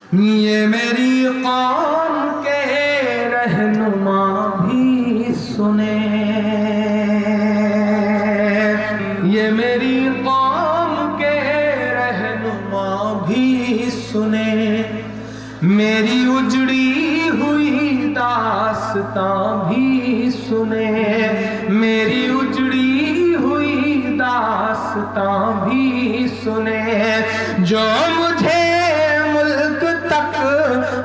ये मेरी कौम के रहनुमा भी सुने, ये मेरी कौम के रहनुमा भी सुने, मेरी उजड़ी हुई दास्तां भी सुने, मेरी उजड़ी हुई दास्तां भी सुने। जो मुझे मुल्क तक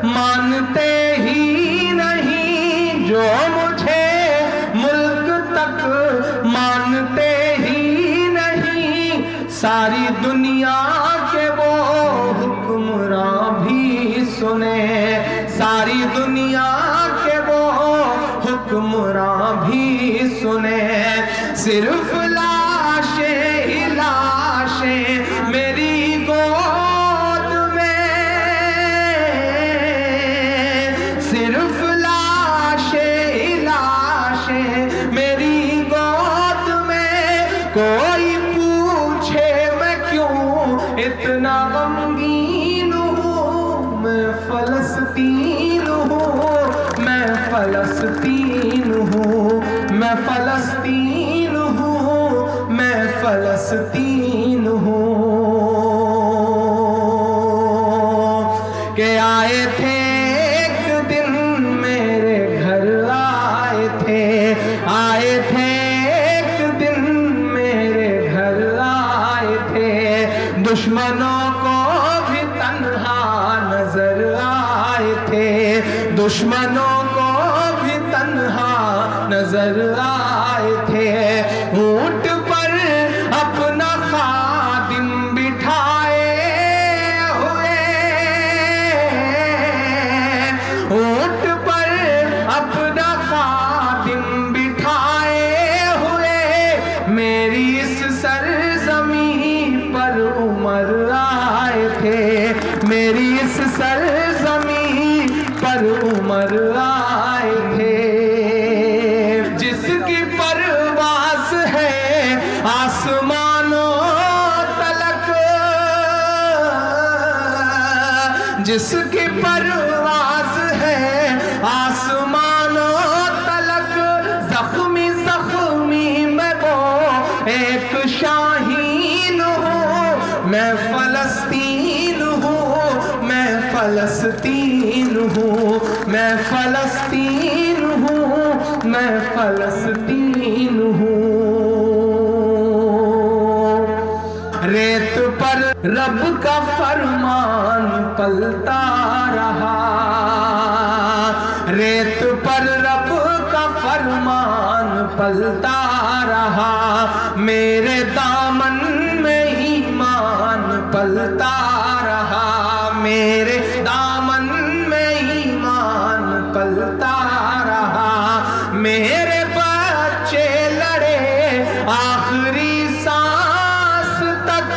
मानते ही नहीं, जो मुझे मुल्क तक मानते ही नहीं, सारी दुनिया के वो हुक्मरां भी सुने, सारी दुनिया के वो हुक्मरां भी सुने। सिर्फ लाशें ही लाशें मेरी गोद में, सिर्फ लाशें ही लाशें मेरी गोद में। कोई पूछे मैं क्यों इतना गमगीन हूँ, मैं फलस्तीन हूँ, मैं फलस्तीन हूँ, मैं फलस्तीन हूँ, मैं फलस्तीन हूँ। के आए थे एक दिन मेरे घर, आए थे, आए थे एक दिन मेरे घर, आए थे। दुश्मनों को भी तन्हा नजर आए थे, दुश्मनों को भी तन्हा नजर आए थे। ऊंट पर अपना खादिम बिठाए हुए, ऊंट पर अपना खादिम बिठाए हुए, मेरी इस सरजमीं पर उमर आए थे, मेरी इस सरजमीं पर उमर आए थे। जिसकी परवाज़ है आसमानों तलक, जिसकी परवाज़ है आसमानों तलक, जख्मी जख्मी मैं वो एक शाहीन हूँ, मैं फलस्तीन हूँ, मैं फलस्तीन हूँ, मैं फलस्तीन हूँ, मैं फलस्तीन हूँ। रेत पर रब का फरमान पलता रहा, रेत पर रब का फरमान पलता रहा, मेरे दामन में ईमान पलता रहा, मेरे दामन में ईमान पलता रहा। मेरे बच्चे लड़े आखिरी सांस तक,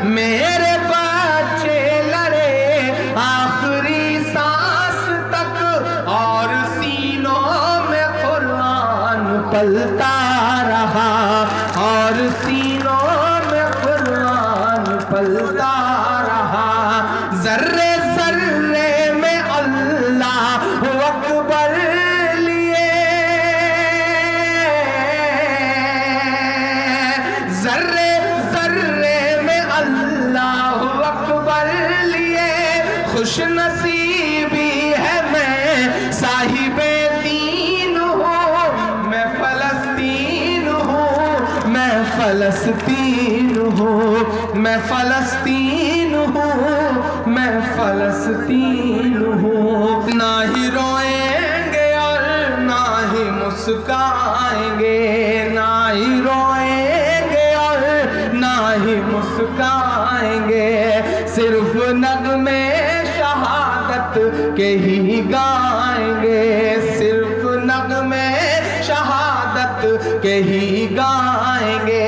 मेरे बच्चे लड़े आखिरी सांस तक, और सीनों में कुरान पलता रहा, और सीनों में कुरान पलता रहा। जर्रे जर्रे में अल्लाह अकबर लिए, जर्रे जर्रे में अल्लाह अकबर लिए। खुश नसीबी है मैं साहिबे दीन हूँ, मैं फलस्तीन हूँ, मैं फलस्तीन हूँ, मैं फलस्तीन हूँ, मैं फलस्तीन हूँ। ना ही रोएंगे और ना ही मुस्काएंगे, ना ही रोएंगे और ना ही मुस्काएंगे, सिर्फ नगमे शहादत के ही गाएंगे, सिर्फ नगमे शहादत के ही गाएंगे।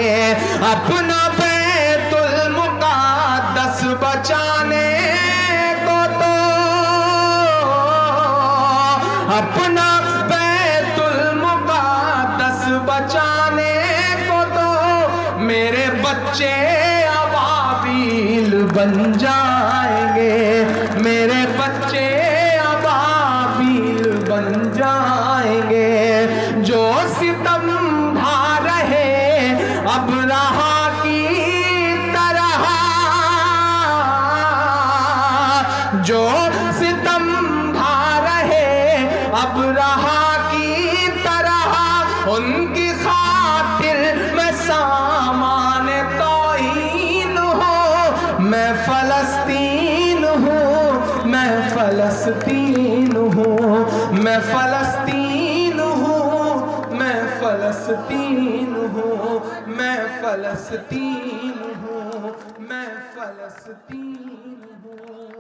अपना बैतुल मुक़द्दस बचाने को तो, अपना बैतुल मुक़द्दस बचाने को तो मेरे बच्चे अबाबील बन जाएंगे, मेरे बच्चे अबाबील बन जाएंगे। जो सितम ढा रहे अब रहा की तरह, जो सितम ढा रहे अब रहा की तरह, उनकी खातिर मैं सामान तौहीन हूँ। मैं फलस्तीन हूँ, मैं फलस्तीन हूँ, मैं फलस्तीन हूँ, मैं फलस्तीन हूँ, मैं फलस्तीन हूँ, मैं फलस्तीन हूँ।